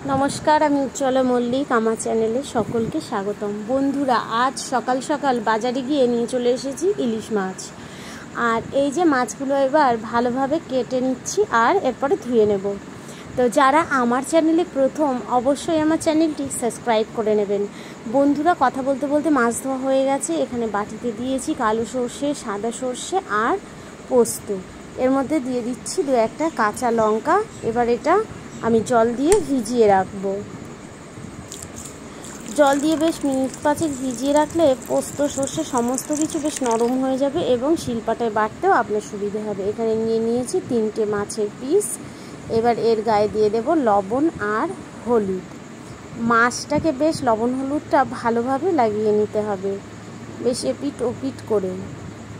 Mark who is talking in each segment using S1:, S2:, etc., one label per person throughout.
S1: নমস্কার, আমি উজ্জ্বলা মল্লিক। আমার চ্যানেলে সকলকে স্বাগতম। বন্ধুরা, আজ সকাল সকাল বাজারে গিয়ে নিয়ে চলে এসেছি ইলিশ মাছ। আর এই যে মাছগুলো এবার ভালোভাবে কেটে নিচ্ছি আর এরপরে ধুয়ে নেব। তো যারা আমার চ্যানেলে প্রথম, অবশ্যই আমার চ্যানেলটি সাবস্ক্রাইব করে নেবেন। বন্ধুরা, কথা বলতে বলতে মাছ ধোয়া হয়ে গেছে। এখানে বাটিতে দিয়েছি কালো সর্ষে, সাদা সর্ষে আর পোস্ত। এর মধ্যে দিয়ে দিচ্ছি 2-1টা কাঁচা লঙ্কা। এবার এটা আমি জল দিয়ে ভিজিয়ে রাখবো। জল দিয়ে বেশ মিনিট 5 ভিজিয়ে রাখলে পোস্ত সর্ষে সমস্ত কিছু বেশ নরম হয়ে যাবে এবং শিলপাটায় বাটতেও আপনার সুবিধে হবে। এখানে নিয়েছি 3টে মাছের পিস। এবার এর গায়ে দিয়ে দেব লবণ আর হলুদ। মাছটাকে বেশ লবণ হলুদটা ভালোভাবে লাগিয়ে নিতে হবে, বেশ এপিট ওপিট করে।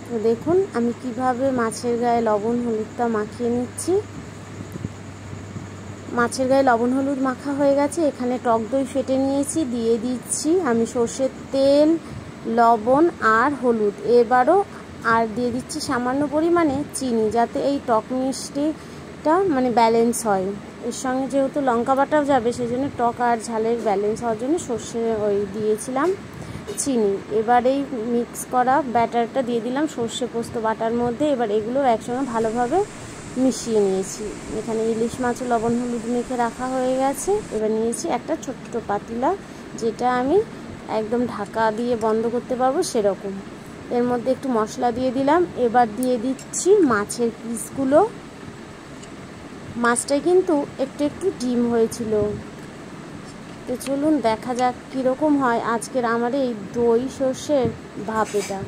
S1: তো দেখুন আমি কিভাবে মাছের গায়ে লবণ হলুদটা মাখিয়ে নিচ্ছি। মাছের গায়ে লবণ হলুদ মাখা হয়ে গেছে। এখানে টক দই ফেটে নিয়েছি, দিয়ে দিচ্ছি আমি সর্ষের তেল, লবণ আর হলুদ। এবারও আর দিয়ে দিচ্ছি সামান্য পরিমাণে চিনি, যাতে এই টক মিষ্টিটা ব্যালেন্স হয়। এর সঙ্গে যেহেতু লঙ্কা বাটাও যাবে, সেই জন্য টক আর ঝালের ব্যালেন্স হওয়ার জন্য সর্ষে দিয়েছিলাম চিনি। এবার এই মিক্স করা ব্যাটারটা দিয়ে দিলাম সর্ষে পোস্ত বাটার মধ্যে। এবার এগুলো একসঙ্গে ভালোভাবে মিশিয়ে নিয়েছি। এখানে ইলিশ মাছও লবণ হলুদ মেখে রাখা হয়ে গেছে। এবার নিয়েছি একটা ছোট্ট পাতিলা, যেটা আমি একদম ঢাকা দিয়ে বন্ধ করতে পারবো সেরকম। এর মধ্যে একটু মশলা দিয়ে দিলাম। এবার দিয়ে দিচ্ছি মাছের পিসগুলো। মাছটা কিন্তু একটু ডিম হয়েছিল। তো চলুন দেখা যাক কীরকম হয় আজকের আমার এই দই সর্ষের ভাপেটা।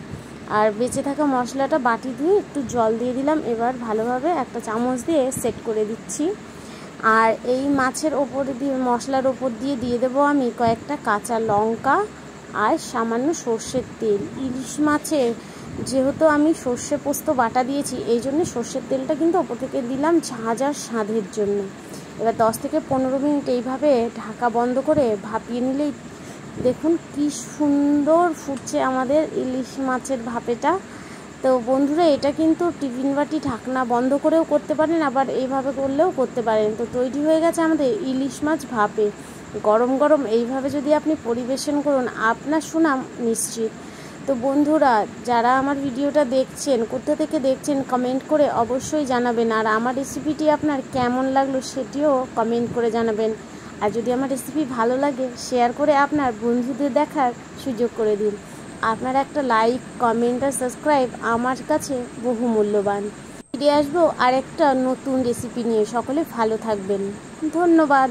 S1: আর বেঁচে থাকা মশলাটা বাটি দিয়ে একটু জল দিয়ে দিলাম। এবার ভালোভাবে একটা চামচ দিয়ে সেট করে দিচ্ছি। আর এই মাছের ওপরে দিয়ে, মশলার ওপর দিয়ে দেবো আমি কয়েকটা কাঁচা লঙ্কা আর সামান্য সর্ষের তেল। ইলিশ মাছে যেহেতু আমি সর্ষে পোস্ত বাটা দিয়েছি, এই জন্য সর্ষের তেলটা কিন্তু ওপর থেকে দিলাম ঝাঁঝ আর স্বাদের জন্য। এবার 10 থেকে 15 মিনিট এইভাবে ঢাকা বন্ধ করে ভাপিয়ে নিলেই দেখুন কি সুন্দর ফুটছে আমাদের ইলিশ মাছের ভাপেটা। তো বন্ধুরা, এটা কিন্তু টিফিন বাটি ঢাকনা বন্ধ করেও করতে পারেন, আবার এইভাবে করলেও করতে পারেন। তো তৈরি হয়ে গেছে আমাদের ইলিশ মাছ ভাপে। গরম গরম এইভাবে যদি আপনি পরিবেশন করুন, আপনার সুনাম নিশ্চিত। তো বন্ধুরা, যারা আমার ভিডিওটা দেখছেন, কোথা থেকে দেখছেন কমেন্ট করে অবশ্যই জানাবেন। আর আমার রেসিপিটি আপনার কেমন লাগলো সেটিও কমেন্ট করে জানাবেন। আর যদি আমার রেসিপি ভালো লাগে, শেয়ার করে আপনার বন্ধুদের দেখার সুযোগ করে দিন। আপনার একটা লাইক, কমেন্ট আর সাবস্ক্রাইব আমার কাছে বহু মূল্যবান। ফিরে আসবো আরেকটা নতুন রেসিপি নিয়ে। সকলে ভালো থাকবেন। ধন্যবাদ।